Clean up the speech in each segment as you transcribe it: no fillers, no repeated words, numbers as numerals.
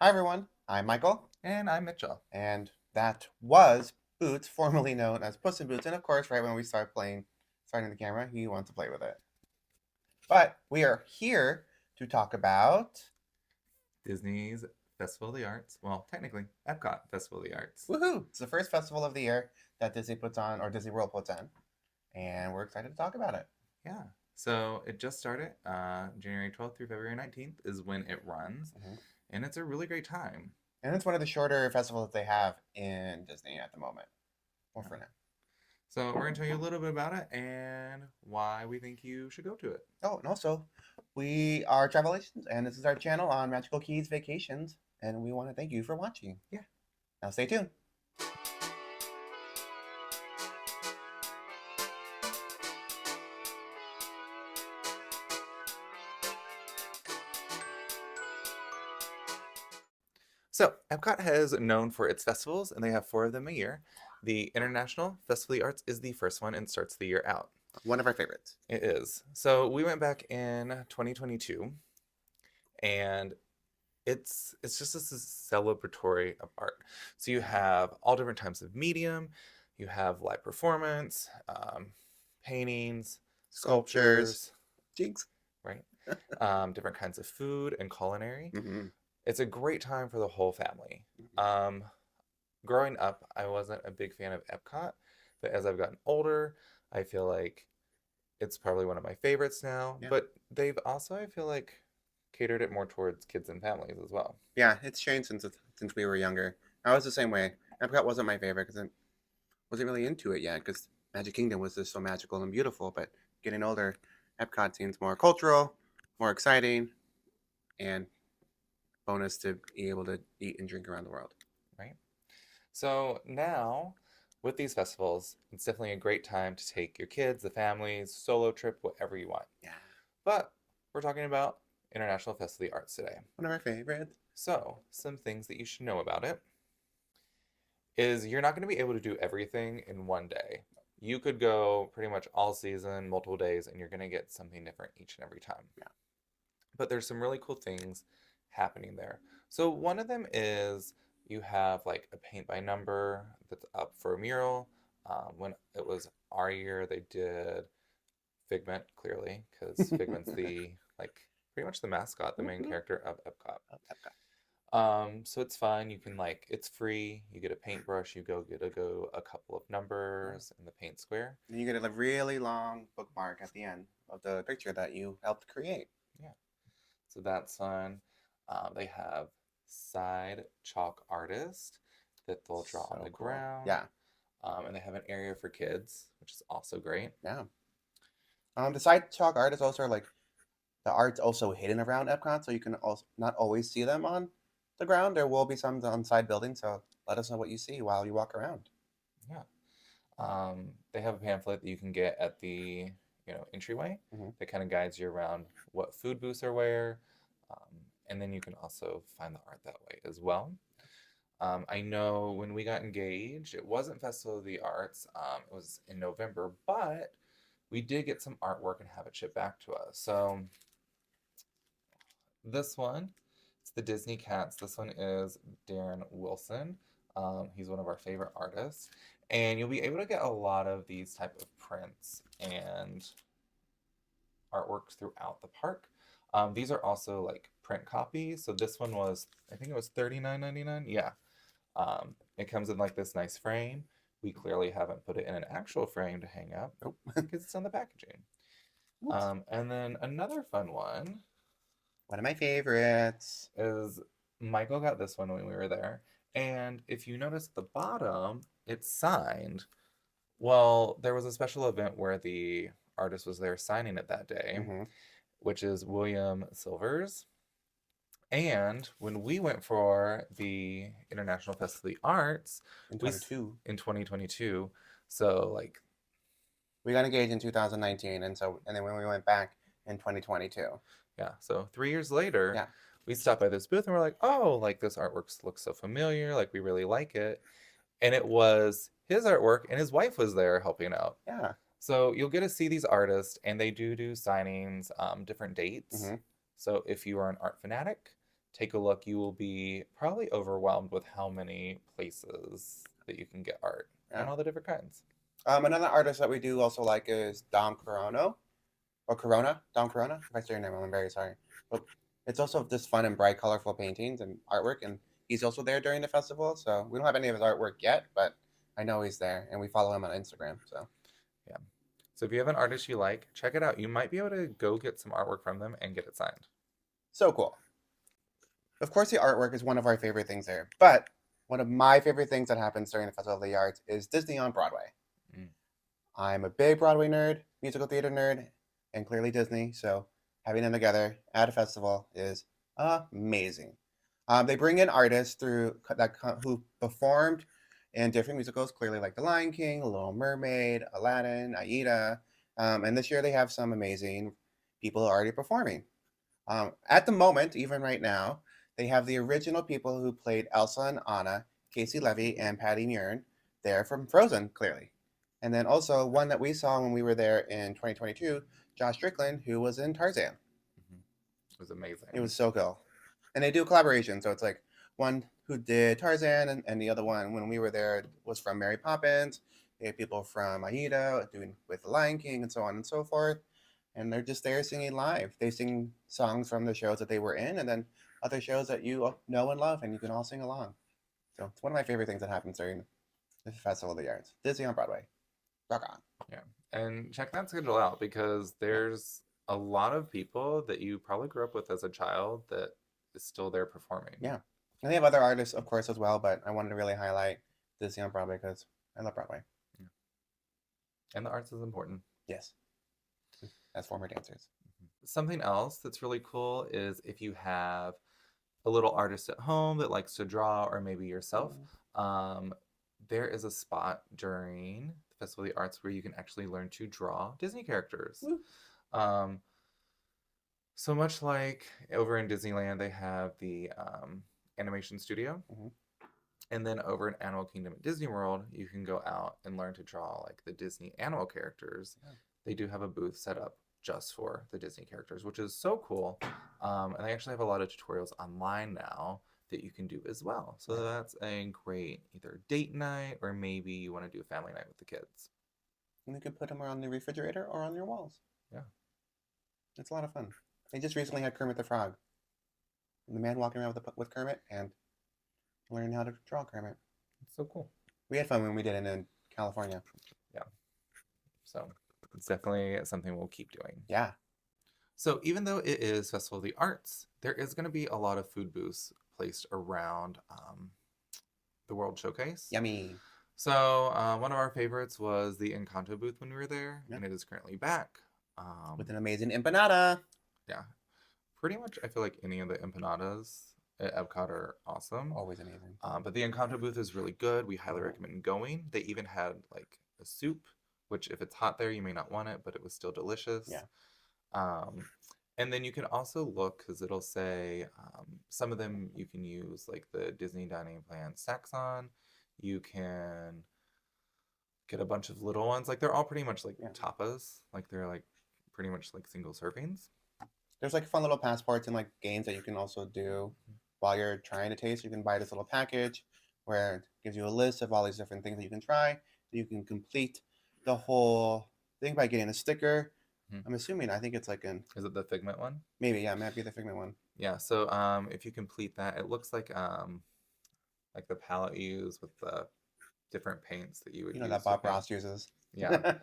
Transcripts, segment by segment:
Hi everyone, I'm Michael, And I'm Mitchell. and that was Boots, formerly known as Puss in Boots. And of course, right when we starting the camera, he wants to play with it. But we are here to talk about Disney's Festival of the Arts. Well, technically, Epcot Festival of the Arts. Woohoo! It's the first festival of the year that Disney puts on, or Disney World puts on, and we're excited to talk about it. Yeah. So it just started. January 12th through February 19th is when it runs. Hmm. And it's a really great time. And it's one of the shorter festivals that they have in Disney at the moment, or Yeah. for now. So we're going to tell you a little bit about it and why we think you should go to it. Oh, and also, we are Travel Agents, and this is our channel on Magical Keys Vacations, and we want to thank you for watching. Yeah. Now stay tuned. So Epcot has known for its festivals, and they have four of them a year. The International Festival of the Arts is the first one and starts the year out. One of our favorites. It is. So we went back in 2022, and it's just this celebratory of art. So you have all different types of medium. You have live performance, paintings, Sculptures. sculptures, Jinx. right? Different kinds of food and culinary. Mm-hmm. It's a great time for the whole family. Um, Growing up, I wasn't a big fan of Epcot, but as I've gotten older, I feel like it's probably one of my favorites now. Yeah. But they've also, I feel like, catered it more towards kids and families as well. Yeah, it's changed since we were younger. I was the same way. Epcot wasn't my favorite because I wasn't really into it yet because Magic Kingdom was just so magical and beautiful. But getting older, Epcot seems more cultural, more exciting, and bonus to be able to eat and drink around the world. Right? So now, with these festivals, it's definitely a great time to take your kids, the families, solo trip, whatever you want. Yeah, But we're talking about International Festival of the Arts today. one of our favorites. So, some things that you should know about it is you're not going to be able to do everything in one day. You could go pretty much all season, multiple days, and you're going to get something different each and every time. Yeah. But there's some really cool things happening there. So one of them is you have like a paint by number that's up for a mural. When it was our year, they did Figment clearly because Figment's the like pretty much the mascot, the main character of Epcot. Epcot. So it's fun. You can like it's free. You get a paintbrush. You get a couple of numbers in the paint square. And you get a really long bookmark at the end of the picture that you helped create. Yeah. So that's fun. They have side chalk artist that they'll draw on So the cool. ground. Yeah, And they have an area for kids, which is also great. yeah. The side chalk art is also like the art's also hidden around Epcot, so you can also not always see them on the ground. There will be some on side buildings, so let us know what you see while you walk around. Yeah. They have a pamphlet that you can get at the entryway Hmm. that kind of guides you around what food booths are where, and then you can also find the art that way as well. I know when we got engaged, it wasn't Festival of the Arts. It was in November, but we did get some artwork and have it shipped back to us. So this one, it's the Disney Cats. This one is Darren Wilson. He's one of our favorite artists, and you'll be able to get a lot of these type of prints and artworks throughout the park. These are also like print copies. So this one was, I think it was $39.99. Yeah. It comes in like this nice frame. We clearly haven't put it in an actual frame to hang up Nope. because it's on the packaging. And then another fun one One of my favorites. is Michael got this one when we were there. And if you notice at the bottom, it's signed. Well, there was a special event where the artist was there signing it that day, Hmm. which is William Silvers. And when we went for the International Festival of the Arts, In we 22. in 2022, so like We got engaged in 2019, and then when we went back in 2022. yeah, so 3 years later, Yeah. we stopped by this booth and we're like, oh, like this artwork looks so familiar, like we really like it. And it was his artwork, and his wife was there helping out. Yeah. So you'll get to see these artists, and they do signings, different dates. Hmm. So if you are an art fanatic, take a look, you will be probably overwhelmed with how many places that you can get art and Yeah. all the different kinds. Another artist that we do also like is Dom Corona or Corona. Dom Corona. If I say your name wrong, I'm very sorry. But it's also just fun and bright, colorful paintings and artwork, and he's also there during the festival. So we don't have any of his artwork yet, but I know he's there, and we follow him on Instagram. So Yeah. So if you have an artist you like, check it out. You might be able to go get some artwork from them and get it signed. so cool. Of course, the artwork is one of our favorite things there, but one of my favorite things that happens during the Festival of the Arts is Disney on Broadway. Mm. I'm a big Broadway nerd, musical theater nerd, and clearly Disney. So having them together at a festival is amazing. They bring in artists who performed in different musicals, clearly like The Lion King, Little Mermaid, Aladdin, Aida, and this year they have some amazing people already performing. At the moment, even right now, they have the original people who played Elsa and Anna, Casey Levy and Patty Murin, there from Frozen, clearly. And then also one that we saw when we were there in 2022, Josh Strickland, who was in Tarzan. Mhm. It was amazing. It was so cool. And they do collaboration, so it's like one who did Tarzan, and the other one when we were there was from Mary Poppins. They had people from Aida doing with The Lion King and so on and so forth. And they're just there singing live. They sing songs from the shows that they were in, and then other shows that you know and love, and you can all sing along. So it's one of my favorite things that happens during the Festival of the Arts. Disney on Broadway. Rock on. Yeah. And check that schedule out because there's a lot of people that you probably grew up with as a child that is still there performing. Yeah. And they have other artists, of course, as well, but I wanted to really highlight Disney on Broadway because I love Broadway. Yeah. And the arts is important. Yes. As former dancers. Something else that's really cool is if you have a little artist at home that likes to draw, or maybe yourself, there is a spot during the Festival of the Arts where you can actually learn to draw Disney characters. Woo. So much like over in Disneyland, they have the animation studio. Mhm. And then over in Animal Kingdom at Disney World, you can go out and learn to draw like the Disney animal characters. Yeah. They do have a booth set up just for the Disney characters, which is so cool. And they actually have a lot of tutorials online now that you can do as well. So Right. that's a great either date night or maybe you want to do a family night with the kids. And you can put them around the refrigerator or on your walls. Yeah. It's a lot of fun. They just recently had Kermit the Frog. And the man walking around with Kermit and learning how to draw Kermit. It's so cool. We had fun when we did it in California. Yeah. So it's definitely something we'll keep doing. Yeah. So even though it is Festival of the Arts, there is going to be a lot of food booths placed around the World Showcase. Yummy. So one of our favorites was the Encanto booth when we were there, Yeah. and it is currently back. With an amazing empanada. Yeah. Pretty much, I feel like any of the empanadas at Epcot are awesome. Always amazing. But the Encanto booth is really good. We highly recommend going. They even had like a soup, which if it's hot there, you may not want it, but it was still delicious. Yeah. And then you can also look because it'll say some of them you can use like the Disney Dining Plan snacks on. You can get a bunch of little ones. Like they're all pretty much like tapas. Like they're like pretty much like single servings. There's like fun little passports and like games that you can also do while you're trying to taste. You can buy this little package where it gives you a list of all these different things that you can try. You can complete the whole thing by getting a sticker. I'm assuming, I think it's like an... Is it the Figment one? Maybe, yeah, it might be the Figment one. Yeah, so if you complete that, it looks like the palette you use with the different paints that you would use. That Bob Ross uses. Yeah.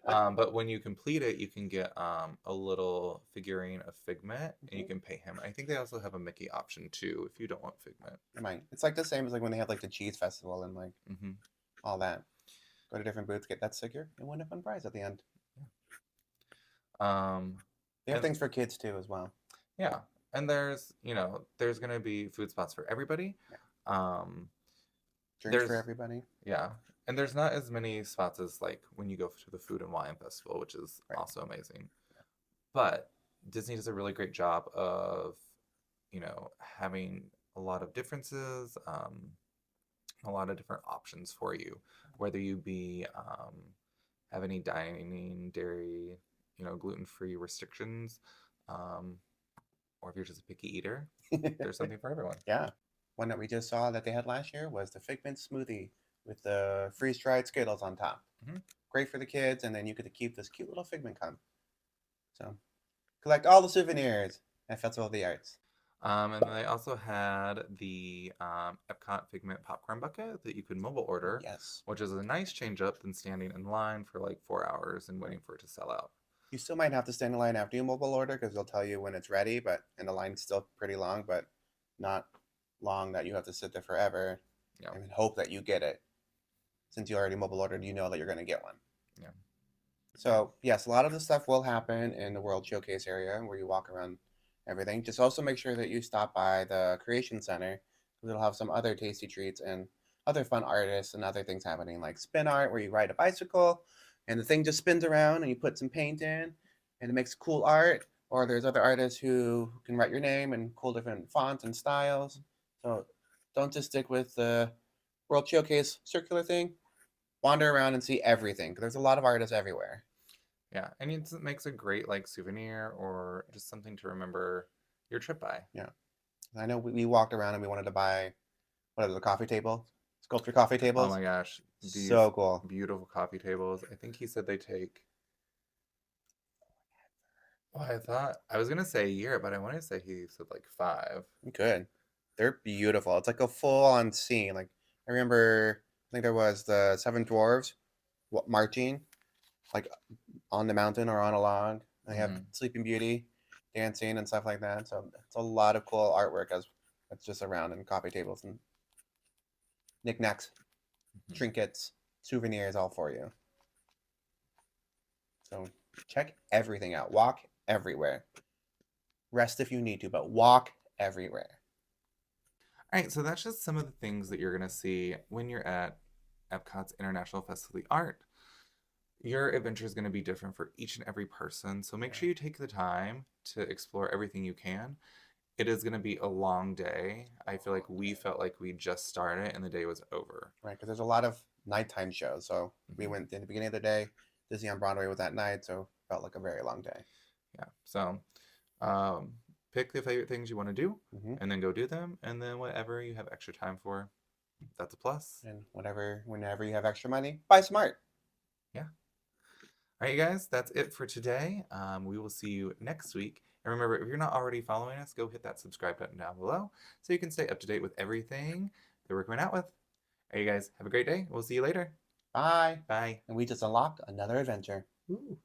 But when you complete it, you can get a little figurine of Figment, and you can pay him. I think they also have a Mickey option too if you don't want Figment. It might. It's like the same as like when they have like the cheese festival and like all that. Go to different booths, get that sticker, and win a fun prize at the end. They have things for kids too as well. Yeah, and there's gonna be food spots for everybody. Yeah. Drinks for everybody. Yeah, and there's not as many spots as like when you go to the Food and Wine Festival, which is also amazing. Yeah. But Disney does a really great job of, having a lot of differences, a lot of different options for you, whether you be have any dining, dairy, gluten-free restrictions. Or if you're just a picky eater, there's something for everyone. Yeah. One that we just saw that they had last year was the Figment smoothie with the freeze-dried Skittles on top. Mhm. Great for the kids, and then you get to keep this cute little Figment cup. So collect all the souvenirs at Festival of the Arts. And then they also had the Epcot Figment popcorn bucket that you could mobile order, Yes. which is a nice change up than standing in line for like 4 hours and waiting for it to sell out. You still might have to stand in line after you mobile order because they'll tell you when it's ready, and the line's still pretty long, but not long that you have to sit there forever Yeah. and hope that you get it. Since you already mobile ordered, you know that you're going to get one. Yeah. So, yes, a lot of the stuff will happen in the World Showcase area where you walk around everything. Just also make sure that you stop by the Creation Center because it'll have some other tasty treats and other fun artists and other things happening, like spin art where you ride a bicycle and the thing just spins around and you put some paint in and it makes cool art. Or there's other artists who can write your name in cool different fonts and styles. So don't just stick with the World Showcase circular thing. Wander around and see everything because there's a lot of artists everywhere. Yeah. And it makes a great like souvenir or just something to remember your trip by. Yeah. I know we walked around and we wanted to buy what are the coffee tables, sculpture coffee Oh tables. my gosh. These So cool. beautiful coffee tables. I think he said they take. Well, I thought I was gonna say a year, but I want to say he said like 5. Good. They're beautiful. It's like a full on scene. Like I remember, I think there was the Seven Dwarves marching, like on the mountain or on a log. They have Mhm. Sleeping Beauty dancing and stuff like that. So it's a lot of cool artwork as that's just around and coffee tables and knickknacks, Mhm. trinkets, souvenirs, all for you. So check everything out. Walk everywhere. Rest if you need to, but walk everywhere. All right, so that's just some of the things that you're gonna see when you're at Epcot's International Festival of the Art. Your adventure is going to be different for each and every person, so make sure you take the time to explore everything you can. It is going to be a long day. I feel like we felt like we just started and the day was over. Right, because there's a lot of nighttime shows. So we Mhm. went in the beginning of the day. Disney on Broadway was at night, so felt like a very long day. Yeah, so um, pick the favorite things you want to do Hmm. and then go do them, and then whatever you have extra time for, that's a plus. And whenever you have extra money, buy smart. Yeah. All right, you guys, that's it for today. We will see you next week. And remember, if you're not already following us, go hit that subscribe button down below so you can stay up to date with everything that we're coming out with. All right, you guys, have a great day. We'll see you later. Bye. Bye. And we just unlocked another adventure. Ooh.